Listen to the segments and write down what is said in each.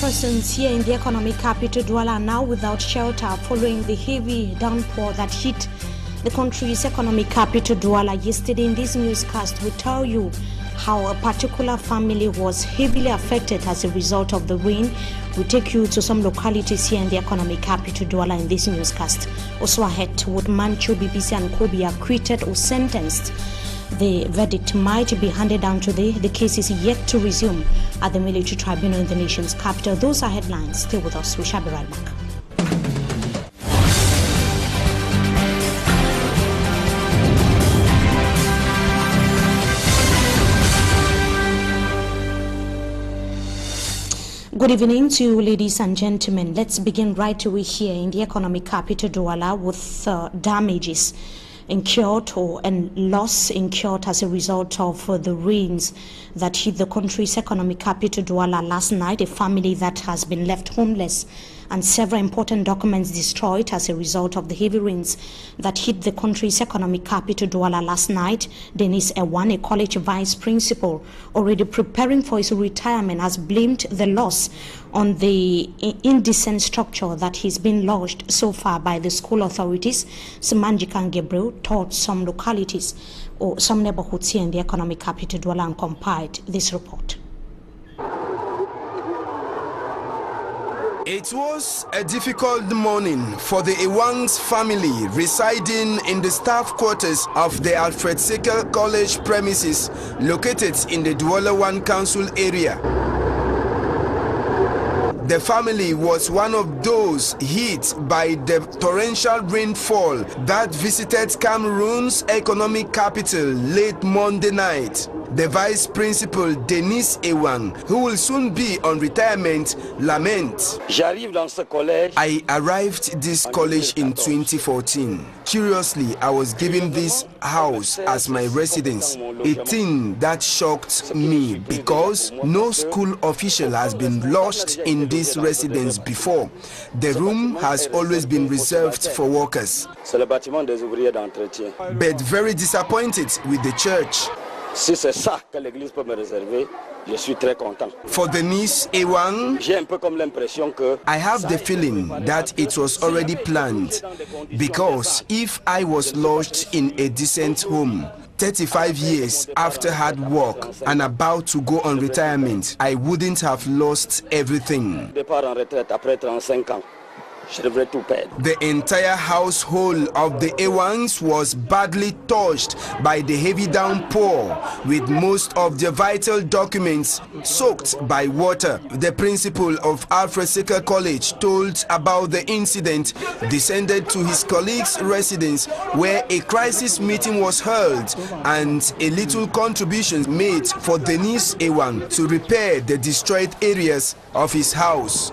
persons here in the economic capital Douala are now without shelter following the heavy downpour that hit the country's economic capital Douala yesterday. In this newscast, we tell you how a particular family was heavily affected as a result of the rain. We take you to some localities here in the economic capital Douala in this newscast. Also ahead, would Mancho, BBC and Kobe acquitted or sentenced? The verdict might be handed down today. The case is yet to resume at the military tribunal in the nation's capital. Those are headlines. Stay with us. We shall be right back. Good evening to you, ladies and gentlemen. Let's begin right away here in the economic capital Douala with damages incurred and loss incurred as a result of the rains that hit the country's economic capital Douala last night. A family that has been left homeless and several important documents destroyed as a result of the heavy rains that hit the country's economic capital Douala last night. Dennis Ewan, a college vice principal already preparing for his retirement, has blamed the loss on the indecent structure that has been lodged so far by the school authorities. Simanjikan Gabriel taught some localities or some neighborhoods here in the economic capital Douala and compiled this report. It was a difficult morning for the Ewan's family residing in the staff quarters of the Alfred Sekel College premises located in the Douala 1 Council area. The family was one of those hit by the torrential rainfall that visited Cameroon's economic capital late Monday night. The vice principal, Denis Ewan, who will soon be on retirement, laments. I arrived this college in 2014. Curiously, I was given this house as my residence, a thing that shocked me because no school official has been lodged in this residence before. The room has always been reserved for workers. But very disappointed with the church. Si c'est ça que l'église peut me réserver, je suis très content. For Denis Ewan, j'ai un peu comme l'impression que I have the feeling that it was already planned, because if I was lodged in a decent home 35 years after hard work and about to go on retirement, I wouldn't have lost everything. Départ en retraite après 35 ans. The entire household of the Ewans was badly touched by the heavy downpour, with most of their vital documents soaked by water. The principal of Alfred Sekel College told about the incident, descended to his colleague's residence where a crisis meeting was held and a little contribution made for Denis Ewan to repair the destroyed areas of his house.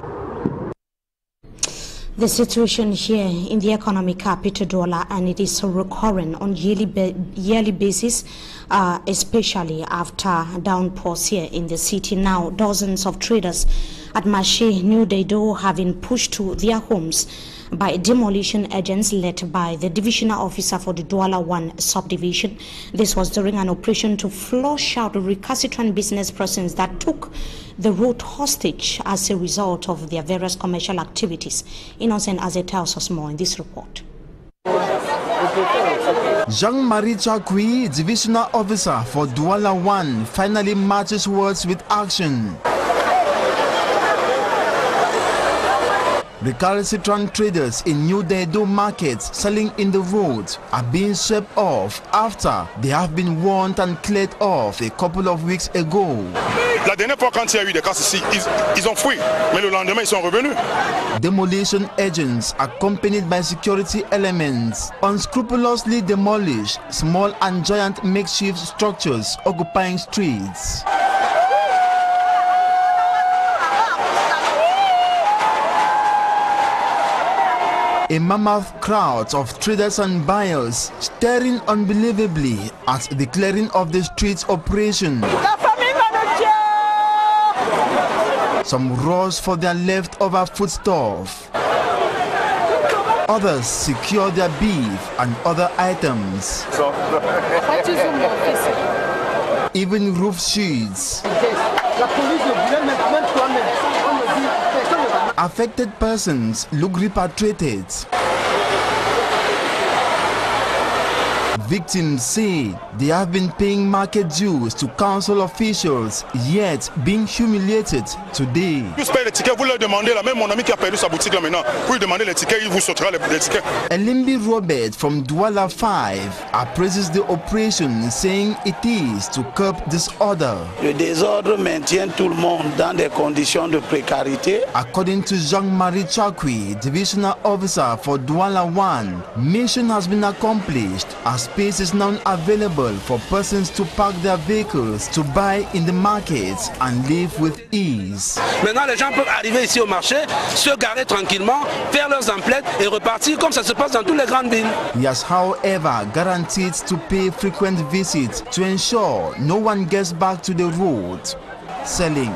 The situation here in the economic capital Douala, and it is recurring on yearly basis, especially after downpours here in the city. Now, dozens of traders at Marché New Dedo have been pushed to their homes by demolition agents led by the divisional officer for the Douala 1 subdivision. This was during an operation to flush out recalcitrant business persons that took the road hostage as a result of their various commercial activities. Innocent as it tells us more in this report. Jean-Marie Chakwi, divisional officer for Douala 1, finally matches words with action. Recalcitrant traders in New Dedo markets selling in the roads are being swept off after they have been warned and cleared off a couple of weeks ago. La dernière fois quand il y a eu des cas ici, ils ont fui, mais le lendemain ils sont revenus. Demolition agents accompanied by security elements unscrupulously demolished small and giant makeshift structures occupying streets. A mammoth crowd of traders and buyers staring unbelievably at the clearing of the streets operation. Some rush for their leftover foodstuff. Others secure their beef and other items. Even roof sheets. affected persons look repatriated. Victims say they have been paying market dues to council officials, yet being humiliated today. Elimbi Robert from Douala 5 appraises the operation, saying it is to curb disorder. Le désordre maintient tout le monde dans des conditions de précarité. According to Jean-Marie Chakwi, divisional officer for Douala 1, mission has been accomplished as space is now available for persons to park their vehicles, to buy in the markets and live with ease. Maintenant, les gens peuvent arriver ici au marché, se garer tranquillement, faire leurs emplettes et repartir comme ça se passe dans toutes les grandes villes. He has, however, guaranteed to pay frequent visits to ensure no one gets back to the road selling.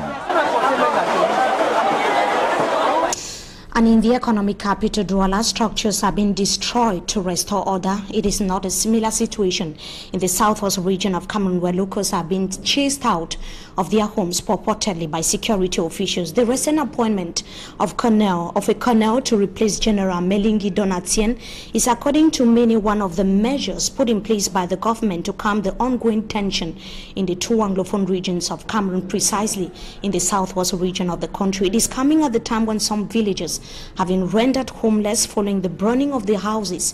And in the economic capital, Douala, structures have been destroyed to restore order. It is not a similar situation in the southwest region of Cameroon, where locals have been chased out of their homes purportedly by security officials. The recent appointment of a colonel to replace General Melingi Donatien is, according to many, one of the measures put in place by the government to calm the ongoing tension in the two Anglophone regions of Cameroon, precisely in the southwest region of the country. It is coming at the time when some villages have been rendered homeless following the burning of the houses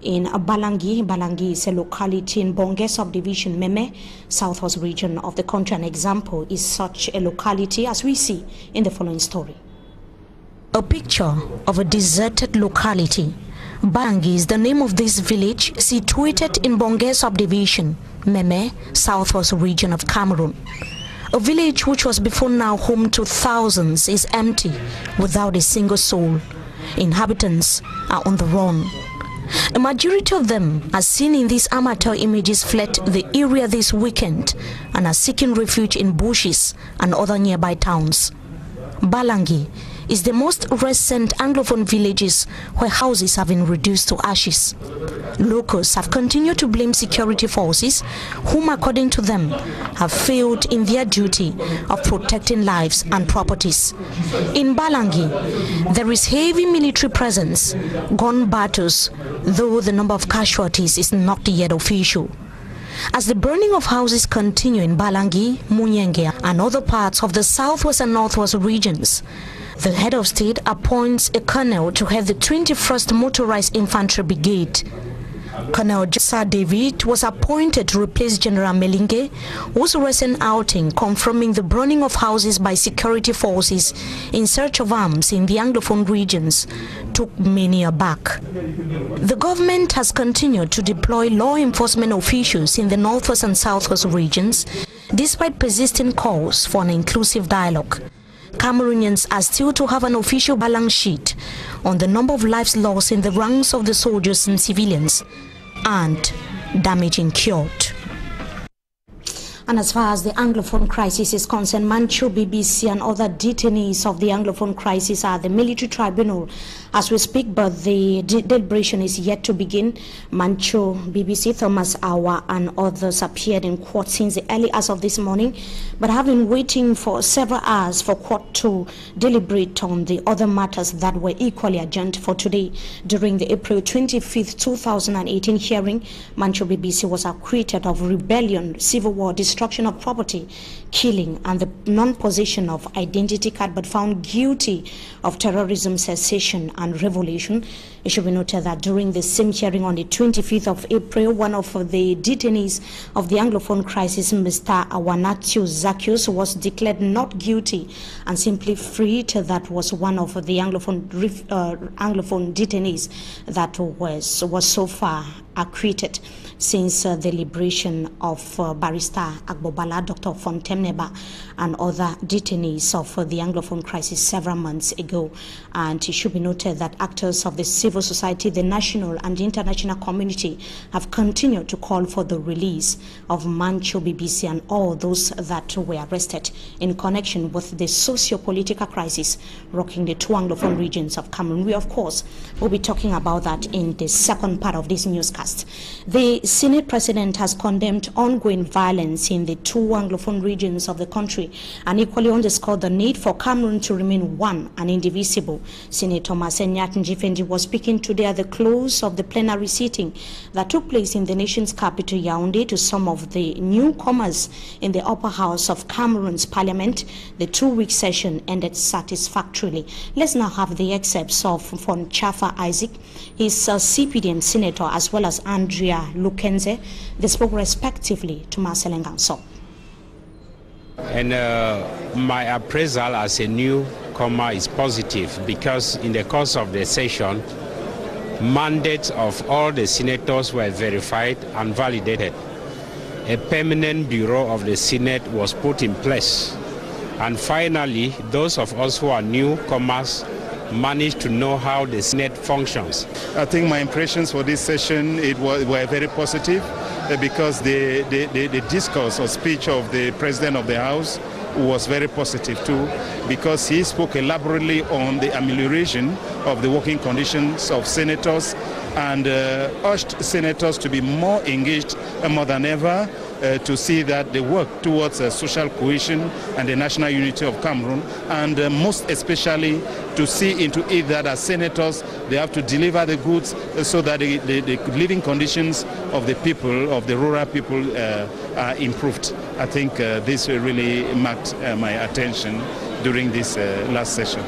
in Balangi. Balangi is a locality in Bonge subdivision, Meme, southwest region of the country. An example is such a locality as we see in the following story. A picture of a deserted locality. Balangi is the name of this village situated in Bonge subdivision, Meme, southwest region of Cameroon. A village which was before now home to thousands is empty, without a single soul. Inhabitants are on the run. A majority of them, as seen in these amateur images, fled the area this weekend and are seeking refuge in bushes and other nearby towns. Balangi is the most recent Anglophone villages where houses have been reduced to ashes. Locals have continued to blame security forces, whom, according to them, have failed in their duty of protecting lives and properties. In Balangi, there is heavy military presence, gun battles, though the number of casualties is not yet official. As the burning of houses continue in Balangi, Munyenge, and other parts of the southwest and northwest regions, the head of state appoints a colonel to head the 21st Motorized Infantry Brigade. Colonel Jessa David was appointed to replace General Melinge, whose recent outing confirming the burning of houses by security forces in search of arms in the Anglophone regions took many aback. The government has continued to deploy law enforcement officials in the northwest and southwest regions, despite persistent calls for an inclusive dialogue. Cameroonians are still to have an official balance sheet on the number of lives lost in the ranks of the soldiers and civilians and damage incurred. And as far as the Anglophone crisis is concerned, Manchu, BBC and other detainees of the Anglophone crisis are at the military tribunal as we speak, but the deliberation is yet to begin. Manchu, BBC, Thomas Awa and others appeared in court since the early hours of this morning, but have been waiting for several hours for court to deliberate on the other matters that were equally adjourned for today. During the April 25th, 2018 hearing, Manchu, BBC was acquitted of rebellion, civil war, destruction of property, killing, and the non-possession of identity card, but found guilty of terrorism, secession, and revolution. It should be noted that during the same hearing on the 25th of April, one of the detainees of the Anglophone crisis, Mr. Awanatio Zacchius, was declared not guilty and simply freed. That was one of the Anglophone detainees that was so far acquitted since the liberation of Barrister Agbobala, Dr. Fontemneba, and other detainees of the Anglophone crisis several months ago. And it should be noted that actors of the civil society, the national and the international community have continued to call for the release of Manchu, BBC, and all those that were arrested in connection with the socio-political crisis rocking the two Anglophone regions of Cameroon. We, of course, will be talking about that in the second part of this newscast. The Senate President has condemned ongoing violence in the two Anglophone regions of the country and equally underscored the need for Cameroon to remain one and indivisible. Senator Masenya Njifendi was speaking today at the close of the plenary sitting that took place in the nation's capital, Yaoundé, to some of the newcomers in the upper house of Cameroon's parliament. The two-week session ended satisfactorily. Let's now have the excerpts of Von Chafa Isaac, his CPDM senator, as well as Andrea Lukenze. They spoke respectively to Marcel Nganso. And my appraisal as a newcomer is positive because in the course of the session, mandates of all the senators were verified and validated. A permanent bureau of the Senate was put in place. And finally, those of us who are newcomers managed to know how the Senate functions. I think my impressions for this session were very positive because the discourse or speech of the President of the House was very positive too, because he spoke elaborately on the amelioration of the working conditions of senators and urged senators to be more engaged more than ever to see that they work towards social cohesion and the national unity of Cameroon, and most especially to see into it that as senators they have to deliver the goods so that the living conditions of the people, of the rural people, are improved. I think this really marked my attention during this last session.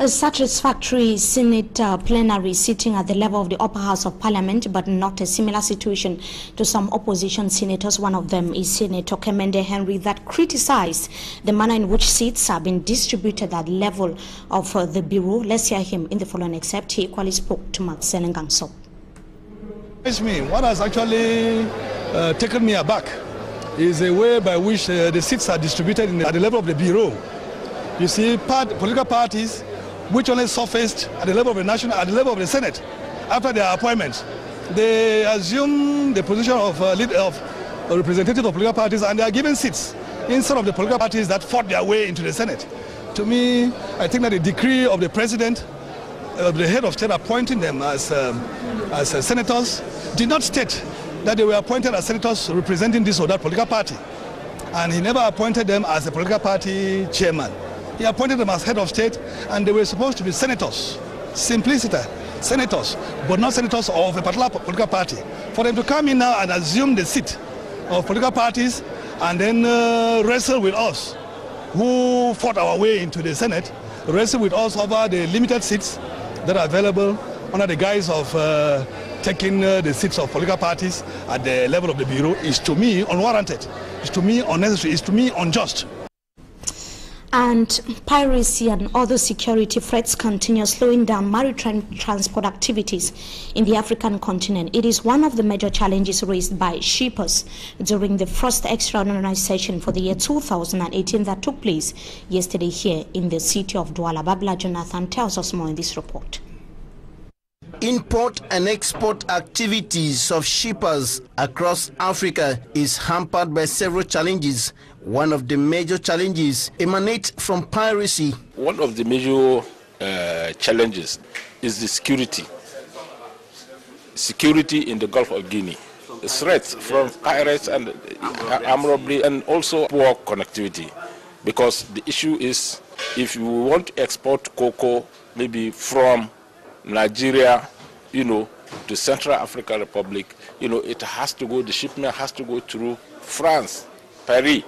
A satisfactory Senate plenary sitting at the level of the upper house of parliament, but not a similar situation to some opposition senators. One of them is Senator Kemende Henry, that criticized the manner in which seats have been distributed at the level of the bureau. Let's hear him in the following excerpt. He equally spoke to Marcel Nganso. What has actually taken me aback is the way by which the seats are distributed at the level of the bureau. You see, political parties which only surfaced at the level of the national, at the level of the Senate, after their appointment, they assume the position of representative of political parties, and they are given seats instead of the political parties that fought their way into the Senate. To me, I think that the decree of the president, the head of state appointing them as senators, did not state that they were appointed as senators representing this or that political party. And he never appointed them as a political party chairman. He appointed them as head of state, and they were supposed to be senators, simplicity, senators, but not senators of a particular political party. For them to come in now and assume the seat of political parties and then wrestle with us, who fought our way into the Senate, wrestle with us over the limited seats that are available under the guise of taking the seats of political parties at the level of the bureau, is to me unwarranted, is to me unnecessary, is to me unjust. And piracy and other security threats continue slowing down maritime transport activities in the African continent. It is one of the major challenges raised by shippers during the first extraordinary session for the year 2018 that took place yesterday here in the city of Douala. Babla Jonathan tells us more in this report. Import and export activities of shippers across Africa is hampered by several challenges. One of the major challenges emanates from piracy. One of the major challenges is the security. Security in the Gulf of Guinea. The threats from pirates and armed robbery, and also poor connectivity. Because the issue is, if you want to export cocoa maybe from Nigeria, to Central African Republic, it has to go, the shipment has to go through France, Paris,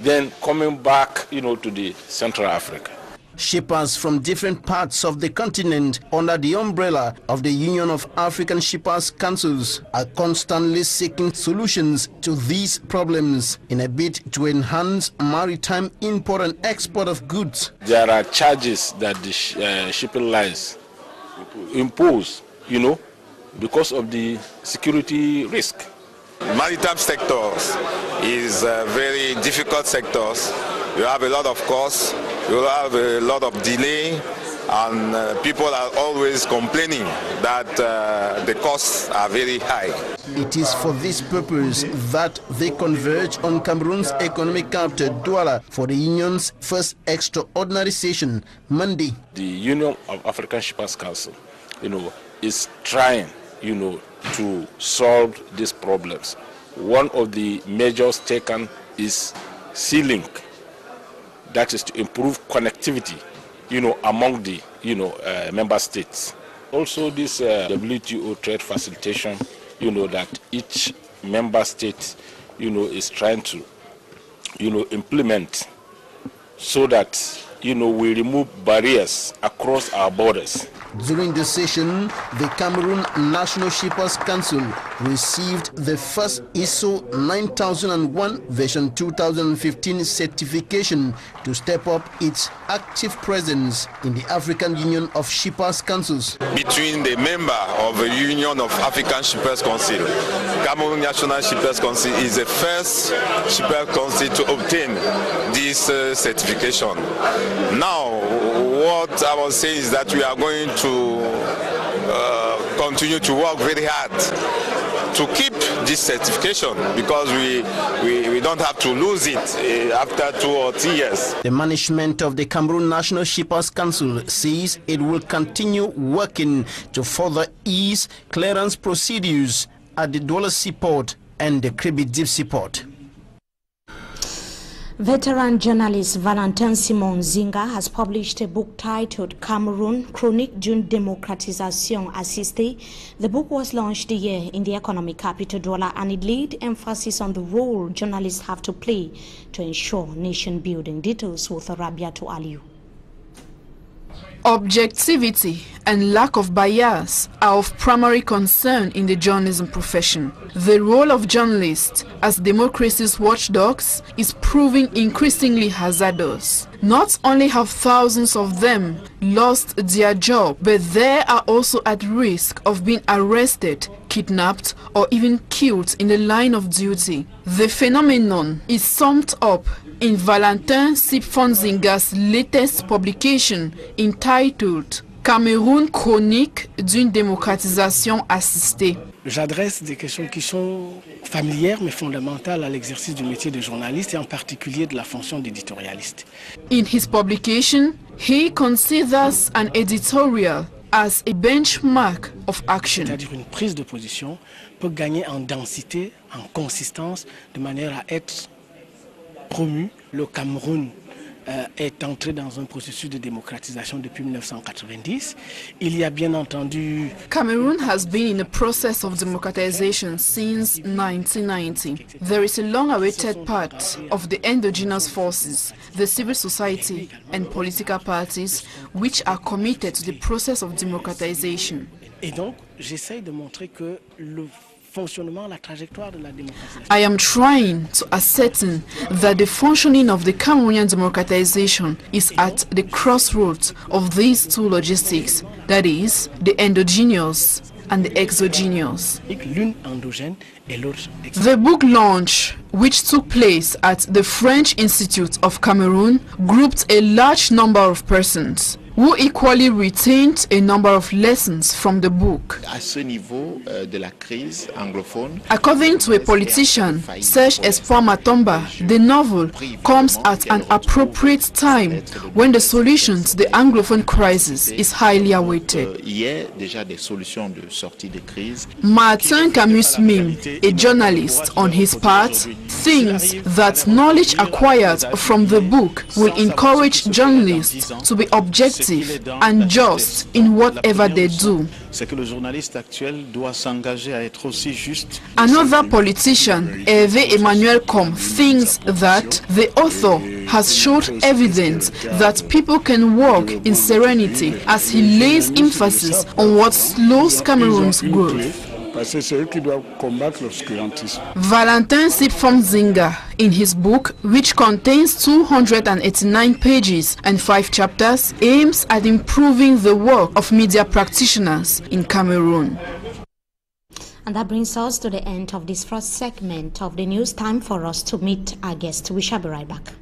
then coming back, to the Central Africa. Shippers from different parts of the continent under the umbrella of the Union of African Shippers Councils are constantly seeking solutions to these problems in a bid to enhance maritime import and export of goods. There are charges that the shipping lines impose, because of the security risk. Maritime sectors is a very difficult sectors. You have a lot of costs, you have a lot of delay, and people are always complaining that the costs are very high. It is for this purpose that they converge on Cameroon's economic capital, Douala, for the Union's first extraordinary session Monday. The Union of African Shippers Council, is trying to solve these problems. One of the measures taken is C-Link, that is to improve connectivity, among the, member states. Also, this WTO trade facilitation, that each member state, is trying to, implement, so that, we remove barriers across our borders. During the session, the Cameroon National Shippers Council received the first ISO 9001 version 2015 certification to step up its active presence in the African Union of Shippers Councils. Between the member of the Union of African Shippers Council, Cameroon National Shippers Council is the first shipper council to obtain this certification. Now, what I was saying is that we are going to continue to work very hard to keep this certification, because we don't have to lose it after 2 or 3 years. The management of the Cameroon National Shippers Council says it will continue working to further ease clearance procedures at the Douala Seaport and the Kribi Deep Seaport. Veteran journalist Valentin Simon Zinga has published a book titled Cameroon Chronique d'une démocratisation assistée. The book was launched the year in the economic capital Douala, and it laid emphasis on the role journalists have to play to ensure nation building. Details with Rabiatu Aliu. Objectivity and lack of bias are of primary concern in the journalism profession. The role of journalists as democracy's watchdogs is proving increasingly hazardous. Not only have thousands of them lost their job, but they are also at risk of being arrested, kidnapped, or even killed in the line of duty. The phenomenon is summed up in Valentin Simon Zinga's latest publication entitled Cameroun Chronique d'une démocratisation assistée. J'adresse des questions qui sont familières mais fondamentales à l'exercice du métier de journaliste et en particulier de la fonction d'éditorialiste. In his publication, he considers an editorial as a benchmark of action. C'est-à-dire une prise de position peut gagner en densité, en consistance, de manière à être promu. Le Cameroun est entré dans un processus de démocratisation depuis 1990. Il y a bien entendu... Cameroon has been in a process of democratization since 1990. There is a long-awaited part of the endogenous forces, the civil society and political parties, which are committed to the process of democratization. Et donc, j'essaie de montrer que le fonctionnement, la trajectoire de la démocratisation. I am trying to ascertain that the functioning of the Cameroonian democratization is at the crossroads of these two logistics, that is, the endogenous and the exogenous. L'une endogène et l'autre exogène. The book launch, which took place at the French Institute of Cameroon, grouped a large number of persons who equally retained a number of lessons from the book. À ce niveau de la crise anglophone, according to a politician, Serge Espoir Matomba, the novel comes at an appropriate time when the solution to the anglophone crisis is highly awaited. Il y a déjà des solutions de sortie de crise. Martin Camus Mim, a journalist on his part, thinks that knowledge acquired from the book will encourage journalists to be objective and just in whatever they do. Another politician, Hervé Emmanuel Com, thinks that the author has showed evidence that people can walk in serenity, as he lays emphasis on what slows Cameroon's growth. Valentin Simon Zinga, in his book, which contains 289 pages and 5 chapters, aims at improving the work of media practitioners in Cameroon. And that brings us to the end of this first segment of the news. Time for us to meet our guest. We shall be right back.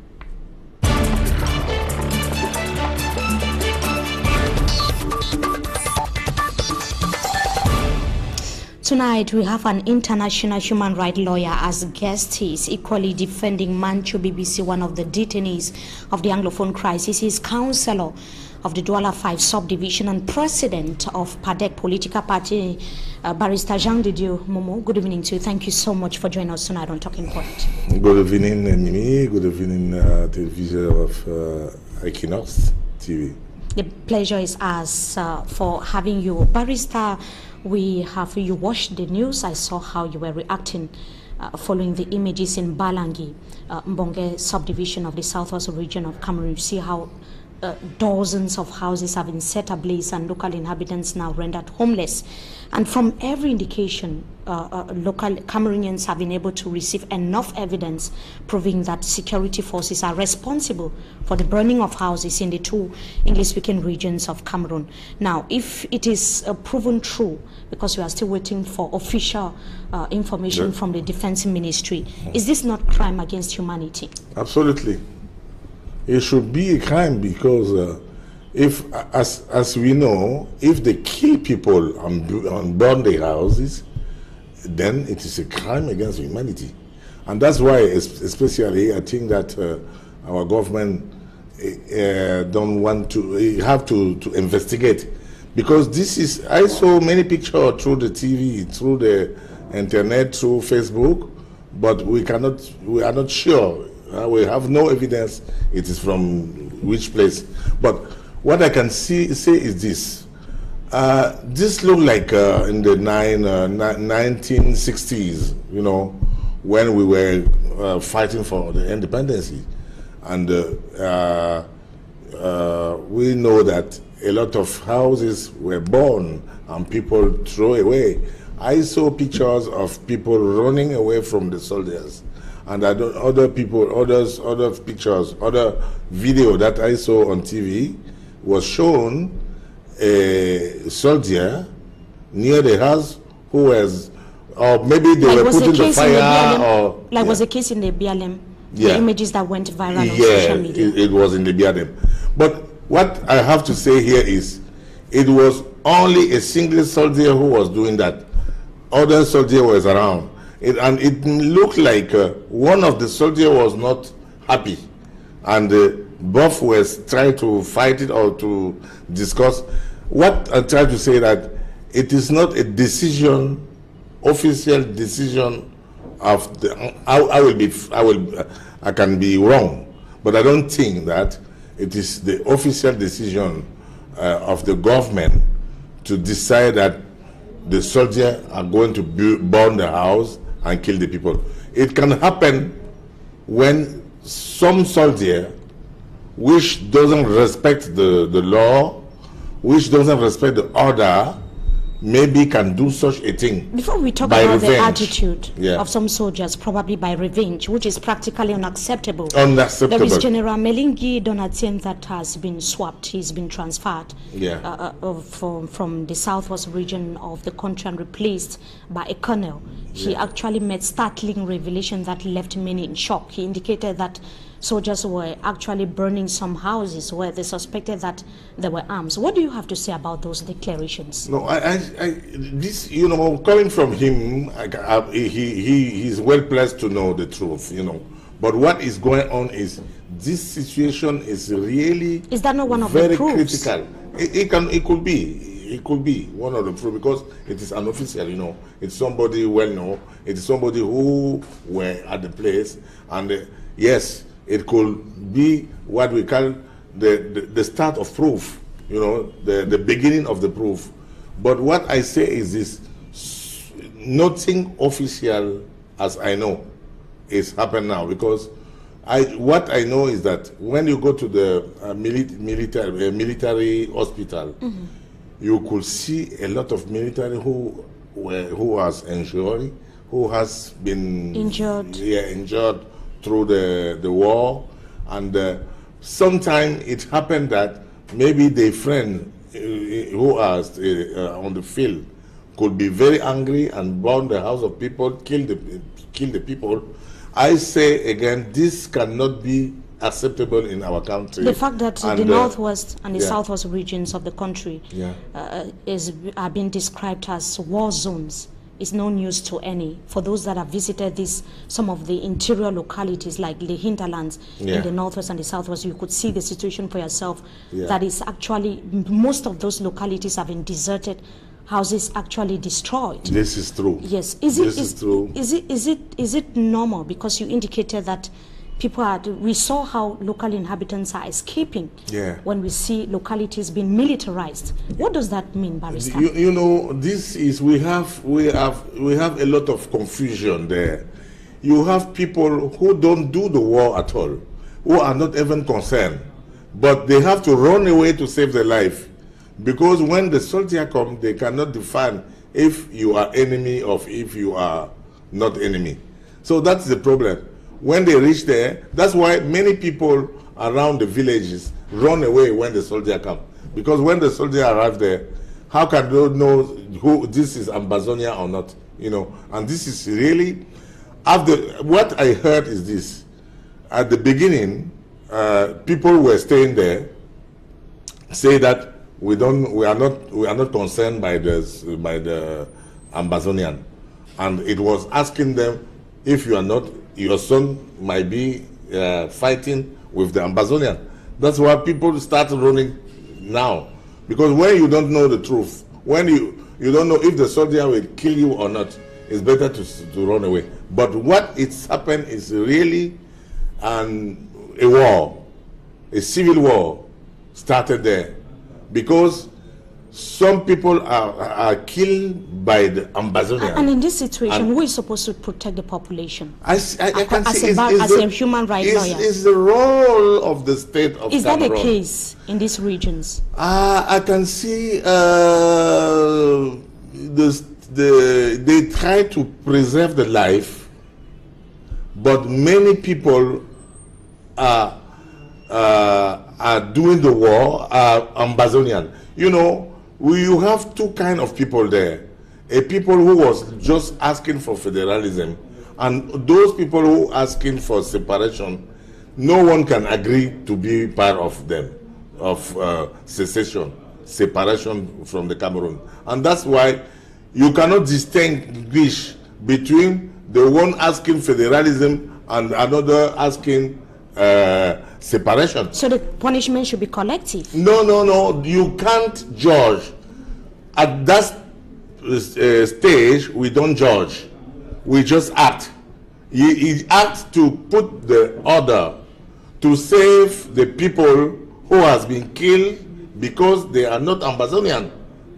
Tonight, we have an international human rights lawyer as guest. He is equally defending Manchu BBC, one of the detainees of the Anglophone crisis. He is councillor of the Douala 5 subdivision and president of PADEC political party, Barrister Jean de Dieu MOMO. Good evening to you. Thank you so much for joining us tonight on Talking Point. Good evening, Mimi. Good evening, television of Equinoxe TV. The pleasure is ours for having you. Barrister, we have you watched the news. I saw how you were reacting following the images in Balangi, Mbonge subdivision of the southwest region of Cameroon. You see how dozens of houses have been set ablaze and local inhabitants now rendered homeless. And from every indication, local Cameroonians have been able to receive enough evidence proving that security forces are responsible for the burning of houses in the two English-speaking regions of Cameroon. Now, if it is proven true, because we are still waiting for official information from the Defense Ministry, is this not crime against humanity? Absolutely. It should be a crime because if, as we know, if they kill people and burn their houses, then it is a crime against humanity. And that's why, especially, I think that our government don't want to, have to investigate. Because this is, I saw many pictures through the TV, through the internet, through Facebook, but we are not sure. We have no evidence it is from which place. But what I can say is this. This looked like in the 1960s, you know, when we were fighting for the independence. And we know that a lot of houses were burned and people throw away. I saw pictures of people running away from the soldiers. And other pictures, other video that I saw on TV was shown a soldier near the house who was, or maybe they were putting the fire, or like was a case in the BLM. The images that went viral on social media. It was in the BLM. But what I have to say here is, it was only a single soldier who was doing that. Other soldier was around. And it looked like one of the soldiers was not happy, and both was trying to fight it or to discuss. What I try to say that it is not a decision, official decision of the. I can be wrong, but I don't think that it is the official decision of the government to decide that the soldiers are going to burn the house and kill the people. It can happen when some soldier, which doesn't respect the law, which doesn't respect the order, maybe can do such a thing. Before we talk about the attitude of some soldiers, probably by revenge, which is practically unacceptable. Unacceptable. There is General Melingi Donatien that has been swapped. He's been transferred from the southwest region of the country and replaced by a colonel. He actually made startling revelation that left many in shock. He indicated that soldiers were actually burning some houses where they suspected that there were arms. What do you have to say about those declarations? No, this, you know, coming from him, he's well placed to know the truth, you know. But what is going on is, this situation is really is that not one of very the proofs? critical. It could be one of the proofs, because it is unofficial, you know. It's somebody well known. It is somebody who were at the place, and yes, it could be what we call the start of proof, you know, the beginning of the proof. But what I say is this: nothing official, as I know, is happening now, because what I know is that when you go to the military hospital, you could see a lot of military who was injured, who has been injured through the war, and sometimes it happened that maybe their friend who was on the field could be very angry and burn the house of people, kill the people. I say again, this cannot be acceptable in our country. The fact that the northwest and the southwest regions of the country are being described as war zones is no news to any. For those that have visited some of the interior localities like the hinterlands in the northwest and the southwest, you could see the situation for yourself. That is actually, most of those localities have been deserted, houses actually destroyed. This is true. Yes. This is true. Is it normal? Because you indicated that we saw how local inhabitants are escaping when we see localities being militarized. What does that mean, Barrister? You know, this is, we have a lot of confusion there. You have people who don't do the war at all, who are not even concerned, but they have to run away to save their life, because when the soldier come, they cannot define if you are enemy or if you are not enemy. So that's the problem. When they reach there, that's why many people around the villages run away when the soldier come. Because when the soldier arrive there, how can they know who this is Ambazonia or not? You know, and this is really, what I heard is this. At the beginning, people were staying there, say that we are not concerned by the Ambazonian, and it was asking them, if you are not, your son might be fighting with the Ambazonian. That's why people start running now. Because when you don't know the truth, when you don't know if the soldier will kill you or not, it's better to run away. But what it's happened is really a war, a civil war started there. Because some people are killed by the Ambazonian. And in this situation, who is supposed to protect the population? I can see as a human rights lawyer. It's the role of the state of Is Cameroon. that the case in these regions? I can see they try to preserve the life, but many people are doing the war, are Ambazonian. You know, you have two kinds of people there. A people who was just asking for federalism, and those people who asking for separation. No one can agree to be part of them, of separation from the Cameroon. And that's why you cannot distinguish between the one asking federalism and another asking separation. So the punishment should be collective? No. You can't judge. At that stage, we don't judge. We just act. He acts to put the order to save the people who has been killed because they are not Ambazonian.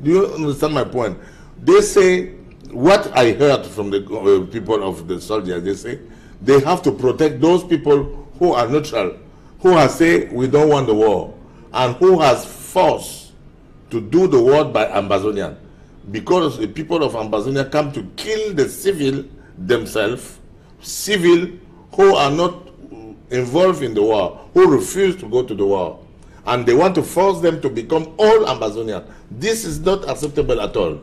Do you understand my point? They say, what I heard from the people of the soldiers, they say, they have to protect those people who are neutral, who have said we don't want the war, and who has forced to do the war by Ambazonian, because the people of Ambazonia come to kill the civil themselves, civil who are not involved in the war, who refuse to go to the war, and they want to force them to become all Ambazonian. This is not acceptable at all.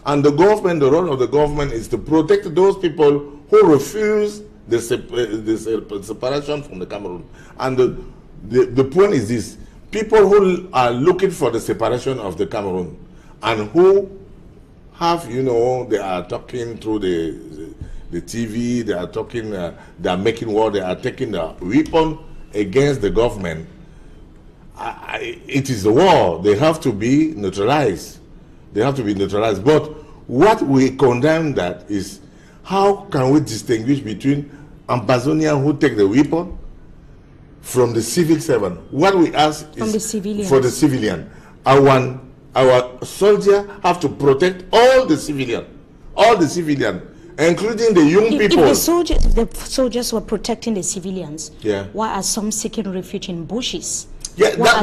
And the government, the role of the government is to protect those people who refuse the separation from the Cameroon. And the point is this: people who are looking for the separation of the Cameroon and who have, you know, they are talking through the TV, they are talking, they are making war, they are taking a weapon against the government. It is the war. They have to be neutralized. They have to be neutralized. But what we condemn that is, how can we distinguish between Ambazonian who take the weapon from the civil servant? What we ask is for the civilian. Our soldier have to protect all the civilian, including the young people. If the soldiers were protecting the civilians, why are some seeking refuge in bushes? Why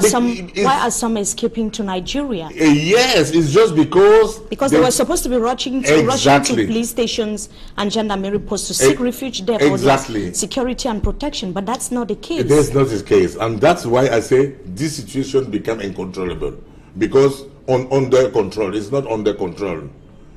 are some escaping to Nigeria? Yes, it's just because they were supposed to be rushing to police stations and gendarmerie posts to seek refuge there for their security and protection, but that's not the case. That's not the case, and that's why I say this situation become uncontrollable, because under control. It's not under control.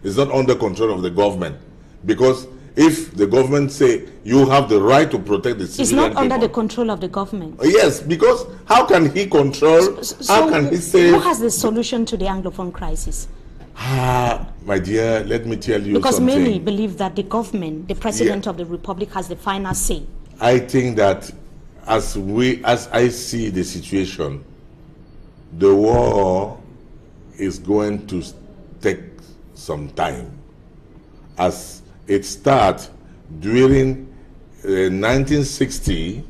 It's not under control of the government, because if the government say you have the right to protect the civilian people, it's not under the control of the government. Yes, because how can he control? How can he say? Who has the solution to the Anglophone crisis? My dear, let me tell you because something. Because many believe that the government, the president of the republic, has the final say. I think that as I see the situation, the war is going to take some time. As it started during 1960,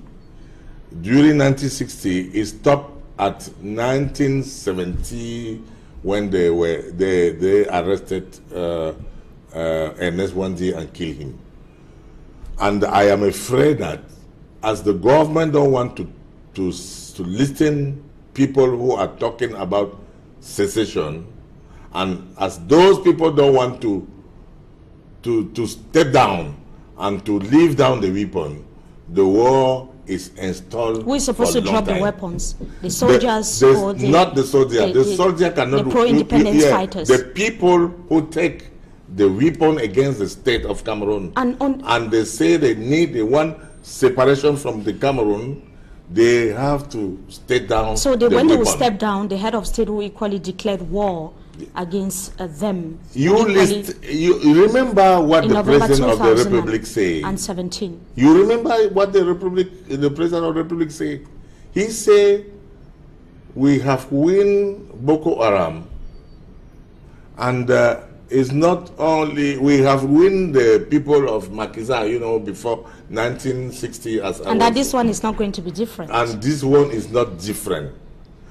it stopped at 1970 when they arrested Ernest Wandi and killed him. And I am afraid that as the government don't want to listen people who are talking about secession, and as those people don't want to step down and to leave down the weapon, the war is installed. Who is supposed to drop the weapons? The soldiers or the... Not the soldier. The soldier cannot... The pro-independence fighters. The people who take the weapon against the state of Cameroon. And they say they want separation from the Cameroon, they have to step down. So when they will step down, the head of state will equally declare war against them. You remember what the president of the republic said? And 17. You remember what the president of the republic said? He said, "We have won Boko Haram, and it's not only we have won the people of Makiza, you know, before 1960 and that this one is not going to be different. And this one is not different.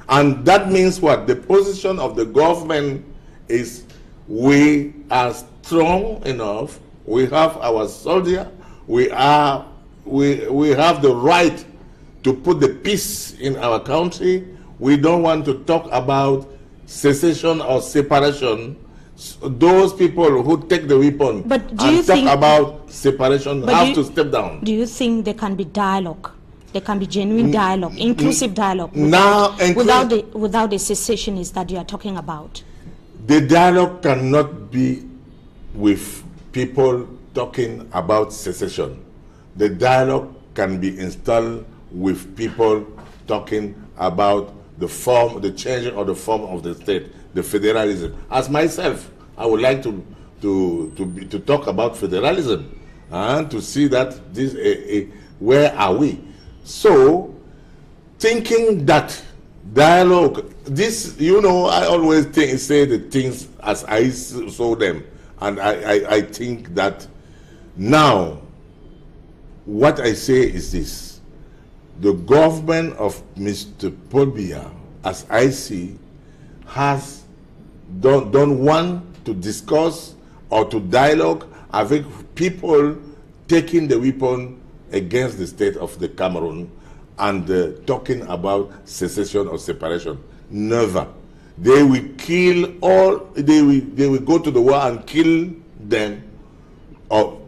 And that means what? The position of the government is we are strong enough, we have our soldier, we have the right to put the peace in our country. We don't want to talk about secession or separation. Those people who take the weapon and talk about separation have to step down." Do you think there can be dialogue? There can be genuine dialogue, inclusive dialogue, without the secessionists that you are talking about? The dialogue cannot be with people talking about secession. The dialogue can be installed with people talking about the changing of the form of the state, the federalism. As myself, I would like to talk about federalism and to see that where are we? So, thinking that dialogue, this, you know, I always say the things as I saw them, and I think that now what I say is this: the government of Mr. Paul Biya, as I see, don't want to discuss or to dialogue avec people taking the weapon against the state of the Cameroon and talking about secession or separation. Never. They will kill all. They will go to the war and kill them. Or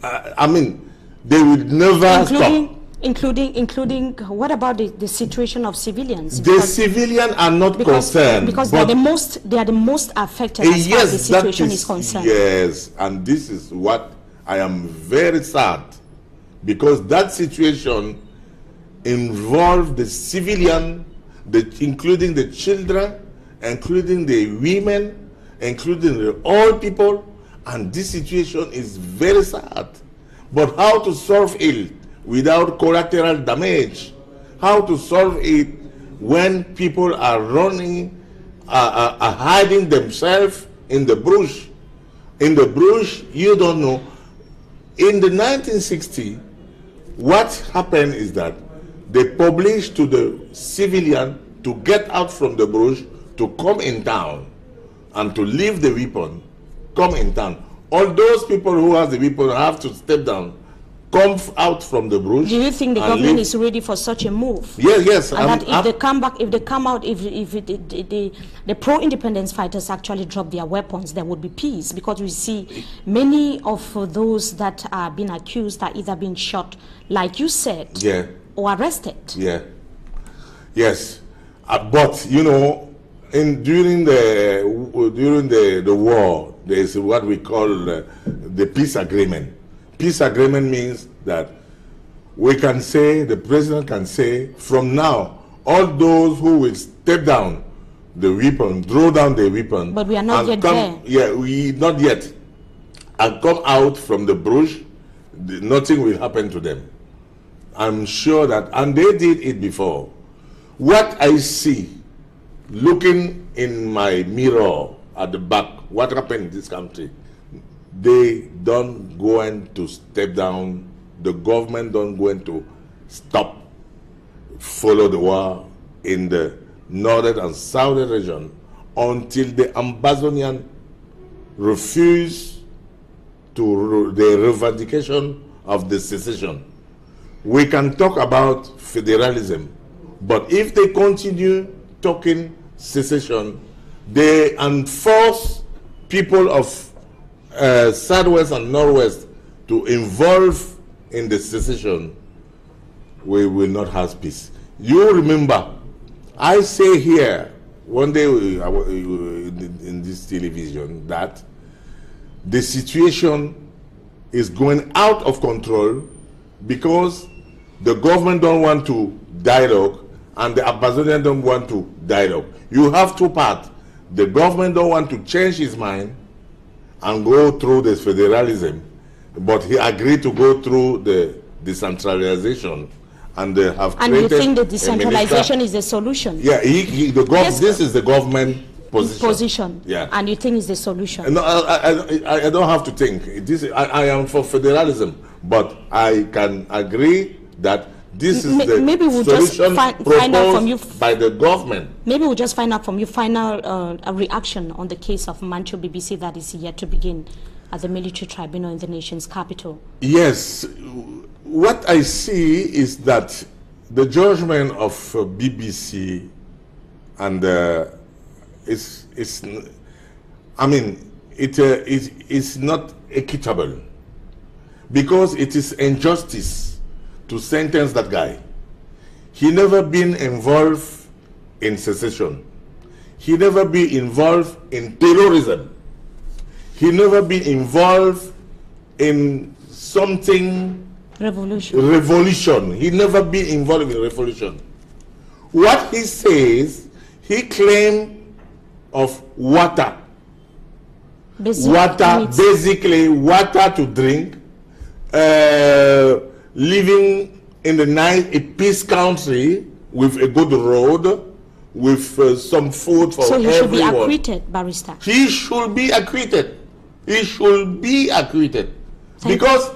I mean, they will never stop. Including what about the situation of civilians? The civilians are not concerned because they are the most affected as far as the situation is concerned. Yes, and this is what I am very sad, because that situation involved the civilian, including the children, including the women, including the old people, and this situation is very sad. But how to solve it without collateral damage? How to solve it when people are running, are hiding themselves in the bush? In the bush, you don't know. In the 1960s, what happened is that they published to the civilian to get out from the bush, to come in town, and to leave the weapon, come in town. All those people who have the weapon have to step down, come out from the bush. Do you think the government is ready for such a move? Yes. And that if they come back, if the pro-independence fighters actually drop their weapons, there would be peace, because we see many of those that are being accused are either being shot, like you said, or arrested. Yes. But you know, during the war, there is what we call the peace agreement. Peace agreement means that we can say, the president can say, from now, all those who will step down the weapon, throw down the weapon. But we are not yet there. Yeah, we not yet. And come out from the brush, nothing will happen to them. I'm sure that, and they did it before. What I see, looking in my mirror at the back, what happened in this country, they don't going to step down. The government don't going to stop, follow the war in the northern and southern region until the Amazonian refuse to the revendication of the secession. We can talk about federalism, but if they continue talking secession, they enforce people of Southwest and Northwest to involve in the secession, we will not have peace. You remember, I say here, one day in this television, that the situation is going out of control because the government don't want to dialogue and the Amazonians don't want to dialogue. You have two parts. The government don't want to change his mind and go through this federalism, but he agreed to go through the decentralization, and they have created. And you think the decentralization is the solution? Yeah, yes. This is the government position. Yeah. And you think it's the solution? No, I don't have to think. I am for federalism, but I can agree that this is the maybe we'll solution just find out from you by the government. Maybe we'll just find out from you final a reaction on the case of Mancho BBC that is yet to begin at the military tribunal in the nation's capital. Yes. What I see is that the judgment of BBC and it's not equitable, because it is injustice to sentence that guy. He never been involved in secession. He never been involved in terrorism. He never been involved in something revolution. He never been involved in revolution. What he says, he claimed of water. Basically water to drink, living in the nice, a peace country with a good road, with some food for everyone. So he should be acquitted, Barrister. He should be acquitted. He should be acquitted. Because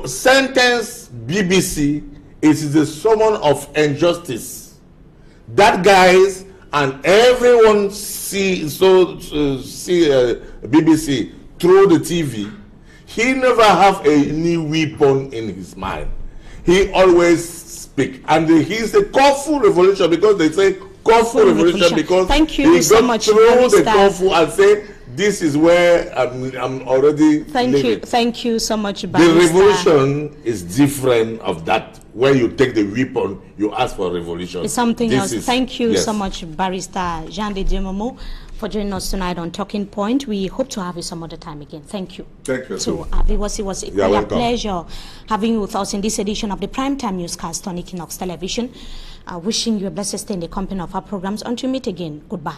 sentence BBC is the summon of injustice. That guys and everyone see BBC through the TV. He never have a new weapon in his mind. He always speak, and he's a colorful revolution, because they say colorful revolution because thank you so much. Through the colorful and say, this is where I'm already. Thank you so much, Barrister. The revolution is different of that. Where you take the weapon, you ask for revolution. It's something else. Thank you so much, Barrister Jean de Dieu MOMO, for joining us tonight on Talking Point. We hope to have you some other time again. Thank you. Thank you. So it was a pleasure having you with us in this edition of the Primetime Newscast on Equinox Television. Wishing you a blessed stay in the company of our programs. Until we meet again, goodbye.